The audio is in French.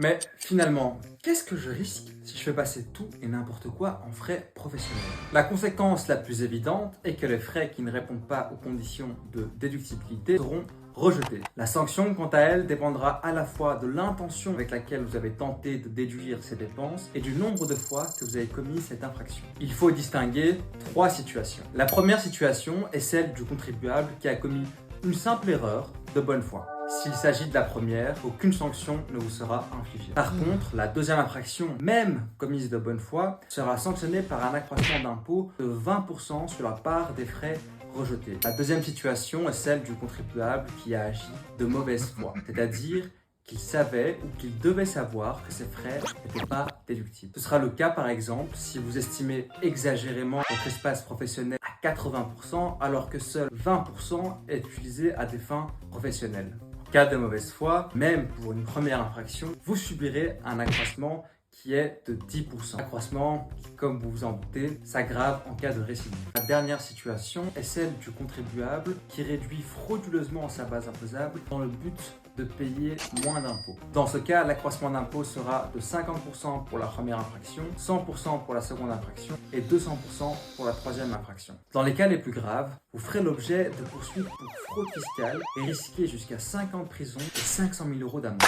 Mais finalement, qu'est-ce que je risque si je fais passer tout et n'importe quoi en frais professionnels? La conséquence la plus évidente est que les frais qui ne répondent pas aux conditions de déductibilité seront rejetés. La sanction, quant à elle, dépendra à la fois de l'intention avec laquelle vous avez tenté de déduire ces dépenses et du nombre de fois que vous avez commis cette infraction. Il faut distinguer trois situations. La première situation est celle du contribuable qui a commis une simple erreur de bonne foi. S'il s'agit de la première, aucune sanction ne vous sera infligée. Par contre, la deuxième infraction, même commise de bonne foi, sera sanctionnée par un accroissement d'impôt de 20% sur la part des frais rejetés. La deuxième situation est celle du contribuable qui a agi de mauvaise foi, c'est-à-dire qu'il savait ou qu'il devait savoir que ces frais n'étaient pas déductibles. Ce sera le cas par exemple si vous estimez exagérément votre espace professionnel à 80% alors que seul 20% est utilisé à des fins professionnelles. En cas de mauvaise foi, même pour une première infraction, vous subirez un accroissement qui est de 10%. Accroissement qui, comme vous vous en doutez, s'aggrave en cas de récidive. La dernière situation est celle du contribuable qui réduit frauduleusement sa base imposable dans le but de payer moins d'impôts. Dans ce cas, l'accroissement d'impôt sera de 50% pour la première infraction, 100% pour la seconde infraction et 200% pour la troisième infraction. Dans les cas les plus graves, vous ferez l'objet de poursuites pour fraude fiscale et risquez jusqu'à 5 ans de prison et 500 000 € d'amende.